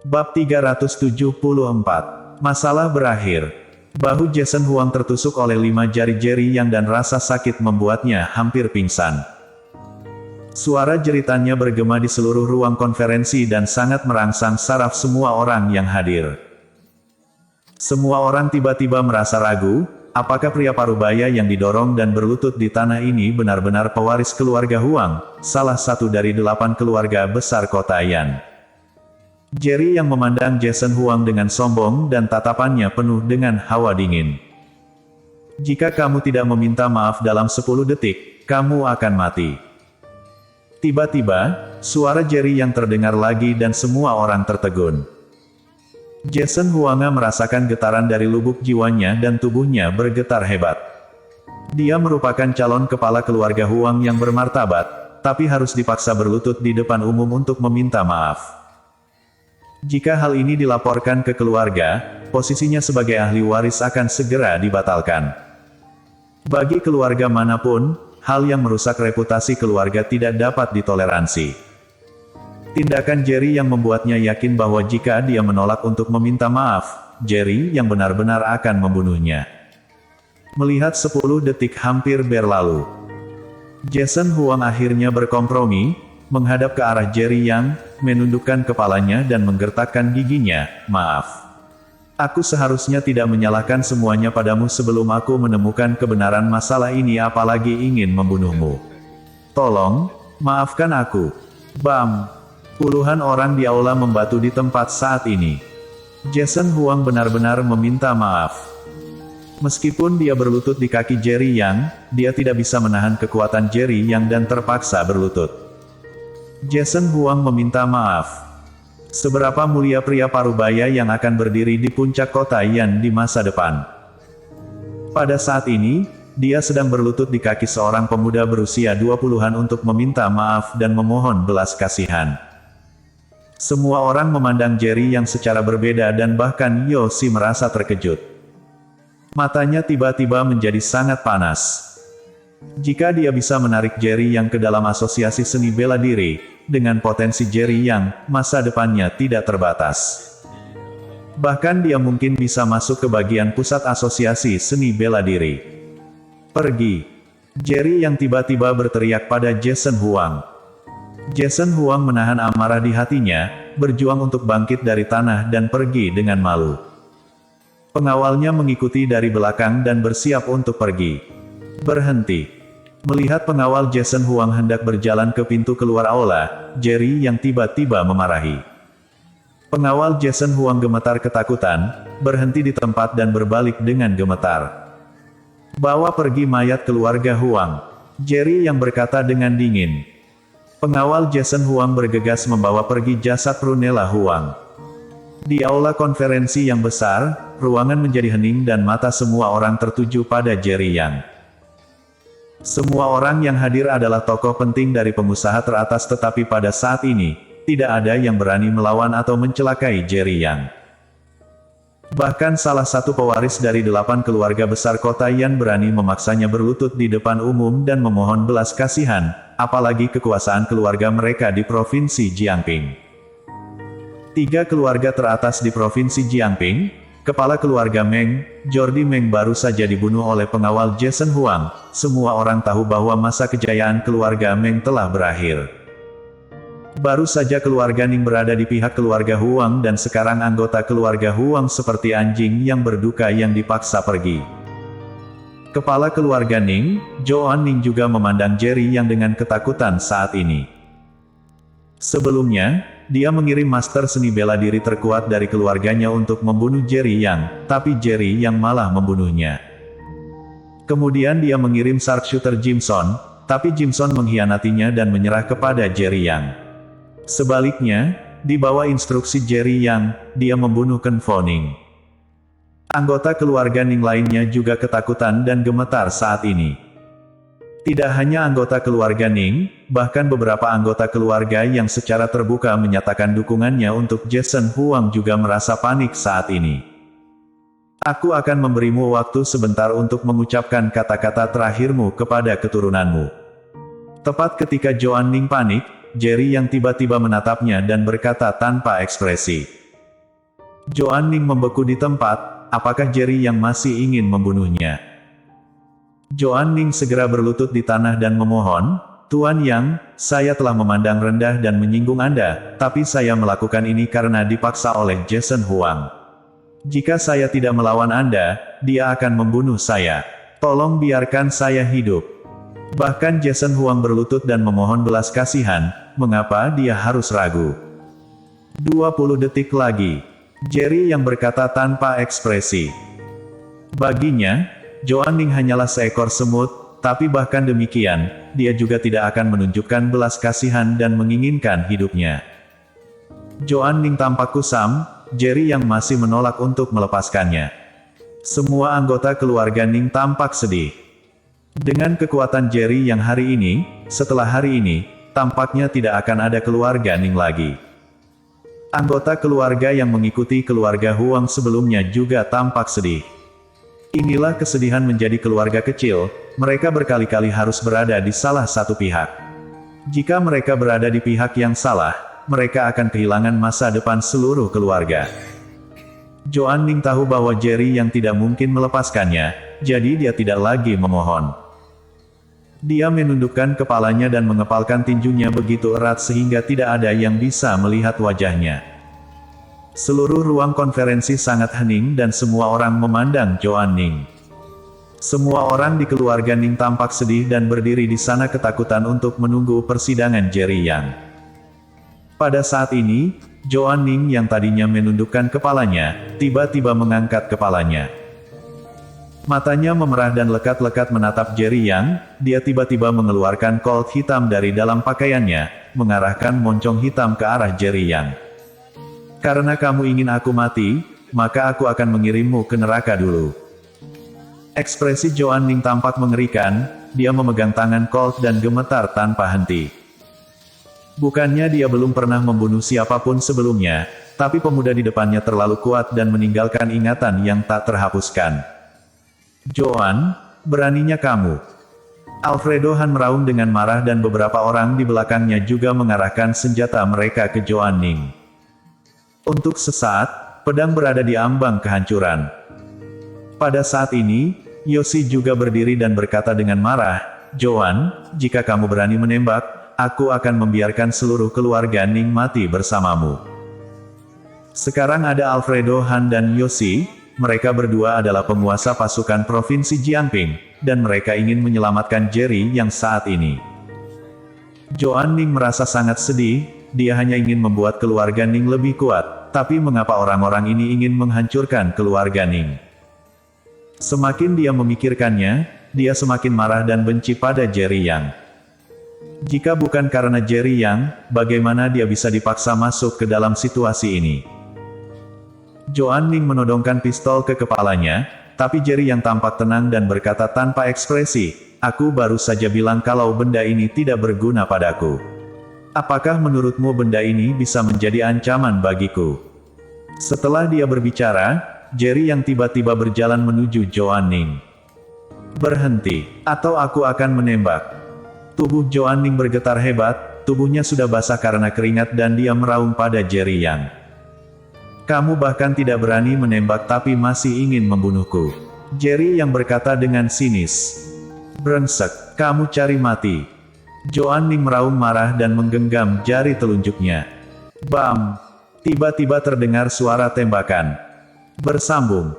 Bab 374. Masalah berakhir. Bahu Jason Huang tertusuk oleh 5 jari Jerry Yang dan rasa sakit membuatnya hampir pingsan. Suara jeritannya bergema di seluruh ruang konferensi dan sangat merangsang saraf semua orang yang hadir. Semua orang tiba-tiba merasa ragu, apakah pria parubaya yang didorong dan berlutut di tanah ini benar-benar pewaris keluarga Huang, salah satu dari 8 keluarga besar kota Yan. Jerry yang memandang Jason Huang dengan sombong dan tatapannya penuh dengan hawa dingin. Jika kamu tidak meminta maaf dalam 10 detik, kamu akan mati. Tiba-tiba, suara Jerry yang terdengar lagi dan semua orang tertegun. Jason Huang merasakan getaran dari lubuk jiwanya dan tubuhnya bergetar hebat. Dia merupakan calon kepala keluarga Huang yang bermartabat, tapi harus dipaksa berlutut di depan umum untuk meminta maaf. Jika hal ini dilaporkan ke keluarga, posisinya sebagai ahli waris akan segera dibatalkan. Bagi keluarga manapun, hal yang merusak reputasi keluarga tidak dapat ditoleransi. Tindakan Jerry yang membuatnya yakin bahwa jika dia menolak untuk meminta maaf, Jerry yang benar-benar akan membunuhnya. Melihat 10 detik hampir berlalu, Jason Huang akhirnya berkompromi, menghadap ke arah Jerry Yang, menundukkan kepalanya dan menggertakkan giginya. Maaf. Aku seharusnya tidak menyalahkan semuanya padamu sebelum aku menemukan kebenaran masalah ini apalagi ingin membunuhmu. Tolong, maafkan aku. Bam! Puluhan orang di aula membatu di tempat saat ini. Jason Huang benar-benar meminta maaf. Meskipun dia berlutut di kaki Jerry Yang, dia tidak bisa menahan kekuatan Jerry Yang dan terpaksa berlutut. Jason Huang meminta maaf. Seberapa mulia pria parubaya yang akan berdiri di puncak kota Yan di masa depan. Pada saat ini, dia sedang berlutut di kaki seorang pemuda berusia 20-an untuk meminta maaf dan memohon belas kasihan. Semua orang memandang Jerry Yang secara berbeda dan bahkan Yoshi merasa terkejut. Matanya tiba-tiba menjadi sangat panas. Jika dia bisa menarik Jerry Yang ke dalam asosiasi seni bela diri, dengan potensi Jerry Yang, masa depannya tidak terbatas. Bahkan dia mungkin bisa masuk ke bagian pusat asosiasi seni bela diri. Pergi! Jerry Yang tiba-tiba berteriak pada Jason Huang. Jason Huang menahan amarah di hatinya, berjuang untuk bangkit dari tanah dan pergi dengan malu. Pengawalnya mengikuti dari belakang dan bersiap untuk pergi. Berhenti. Melihat pengawal Jason Huang hendak berjalan ke pintu keluar aula, Jerry Yang tiba-tiba memarahi. Pengawal Jason Huang gemetar ketakutan, berhenti di tempat dan berbalik dengan gemetar. Bawa pergi mayat keluarga Huang. Jerry Yang berkata dengan dingin. Pengawal Jason Huang bergegas membawa pergi jasad Prunella Huang. Di aula konferensi yang besar, ruangan menjadi hening dan mata semua orang tertuju pada Jerry Yang. Semua orang yang hadir adalah tokoh penting dari pengusaha teratas tetapi pada saat ini, tidak ada yang berani melawan atau mencelakai Jerry Yang. Bahkan salah satu pewaris dari 8 keluarga besar kota Yan berani memaksanya berlutut di depan umum dan memohon belas kasihan, apalagi kekuasaan keluarga mereka di Provinsi Jiangping. 3 keluarga teratas di Provinsi Jiangping, kepala keluarga Meng, Jordi Meng baru saja dibunuh oleh pengawal Jason Huang. Semua orang tahu bahwa masa kejayaan keluarga Meng telah berakhir. Baru saja keluarga Ning berada di pihak keluarga Huang dan sekarang anggota keluarga Huang seperti anjing yang berduka yang dipaksa pergi. Kepala keluarga Ning, Joan Ning juga memandang Jerry Yang dengan ketakutan saat ini. Sebelumnya, dia mengirim master seni bela diri terkuat dari keluarganya untuk membunuh Jerry Yang, tapi Jerry Yang malah membunuhnya. Kemudian dia mengirim sharpshooter Jimson, tapi Jimson mengkhianatinya dan menyerah kepada Jerry Yang. Sebaliknya, di bawah instruksi Jerry Yang, dia membunuh Ken Foning. Anggota keluarga Ning lainnya juga ketakutan dan gemetar saat ini. Tidak hanya anggota keluarga Ning, bahkan beberapa anggota keluarga yang secara terbuka menyatakan dukungannya untuk Jason Huang juga merasa panik saat ini. Aku akan memberimu waktu sebentar untuk mengucapkan kata-kata terakhirmu kepada keturunanmu. Tepat ketika Joan Ning panik, Jerry Yang tiba-tiba menatapnya dan berkata tanpa ekspresi. Joan Ning membeku di tempat, apakah Jerry yang masih ingin membunuhnya? Joan Ning segera berlutut di tanah dan memohon, Tuan Yang, saya telah memandang rendah dan menyinggung Anda, tapi saya melakukan ini karena dipaksa oleh Jason Huang. Jika saya tidak melawan Anda, dia akan membunuh saya. Tolong biarkan saya hidup. Bahkan Jason Huang berlutut dan memohon belas kasihan, mengapa dia harus ragu? 20 detik lagi. Jerry yang berkata tanpa ekspresi. Baginya, Joan Ning hanyalah seekor semut, tapi bahkan demikian, dia juga tidak akan menunjukkan belas kasihan dan menginginkan hidupnya. Joan Ning tampak kusam, Jerry yang masih menolak untuk melepaskannya. Semua anggota keluarga Ning tampak sedih. Dengan kekuatan Jerry yang hari ini, setelah hari ini, tampaknya tidak akan ada keluarga Ning lagi. Anggota keluarga yang mengikuti keluarga Huang sebelumnya juga tampak sedih. Inilah kesedihan menjadi keluarga kecil, mereka berkali-kali harus berada di salah satu pihak. Jika mereka berada di pihak yang salah, mereka akan kehilangan masa depan seluruh keluarga. Joan Ning tahu bahwa Jerry yang tidak mungkin melepaskannya, jadi dia tidak lagi memohon. Dia menundukkan kepalanya dan mengepalkan tinjunya begitu erat sehingga tidak ada yang bisa melihat wajahnya. Seluruh ruang konferensi sangat hening dan semua orang memandang Joan Ning. Semua orang di keluarga Ning tampak sedih dan berdiri di sana ketakutan untuk menunggu persidangan Jerry Yang. Pada saat ini, Joan Ning yang tadinya menundukkan kepalanya, tiba-tiba mengangkat kepalanya. Matanya memerah dan lekat-lekat menatap Jerry Yang, dia tiba-tiba mengeluarkan Colt hitam dari dalam pakaiannya, mengarahkan moncong hitam ke arah Jerry Yang. Karena kamu ingin aku mati, maka aku akan mengirimmu ke neraka dulu. Ekspresi Joan Ning tampak mengerikan, dia memegang tangan Colt dan gemetar tanpa henti. Bukannya dia belum pernah membunuh siapapun sebelumnya, tapi pemuda di depannya terlalu kuat dan meninggalkan ingatan yang tak terhapuskan. Joan, beraninya kamu. Alfredo Han meraung dengan marah dan beberapa orang di belakangnya juga mengarahkan senjata mereka ke Joan Ning. Untuk sesaat, pedang berada di ambang kehancuran. Pada saat ini, Yoshi juga berdiri dan berkata dengan marah, Joan, jika kamu berani menembak, aku akan membiarkan seluruh keluarga Ning mati bersamamu. Sekarang ada Alfredo Han dan Yoshi. Mereka berdua adalah penguasa pasukan Provinsi Jiangping, dan mereka ingin menyelamatkan Jerry yang saat ini. Joan Ning merasa sangat sedih, dia hanya ingin membuat keluarga Ning lebih kuat, tapi mengapa orang-orang ini ingin menghancurkan keluarga Ning? Semakin dia memikirkannya, dia semakin marah dan benci pada Jerry Yang. Jika bukan karena Jerry Yang, bagaimana dia bisa dipaksa masuk ke dalam situasi ini? Joan Ning menodongkan pistol ke kepalanya, tapi Jerry yang tampak tenang dan berkata tanpa ekspresi, aku baru saja bilang kalau benda ini tidak berguna padaku. Apakah menurutmu benda ini bisa menjadi ancaman bagiku? Setelah dia berbicara, Jerry yang tiba-tiba berjalan menuju Joan Ning. Berhenti, atau aku akan menembak. Tubuh Joan Ning bergetar hebat, tubuhnya sudah basah karena keringat dan dia meraung pada Jerry Yang. Kamu bahkan tidak berani menembak tapi masih ingin membunuhku. Jerry yang berkata dengan sinis. Brengsek, kamu cari mati. Joan Ning meraung marah dan menggenggam jari telunjuknya. Bam! Tiba-tiba terdengar suara tembakan. Bersambung.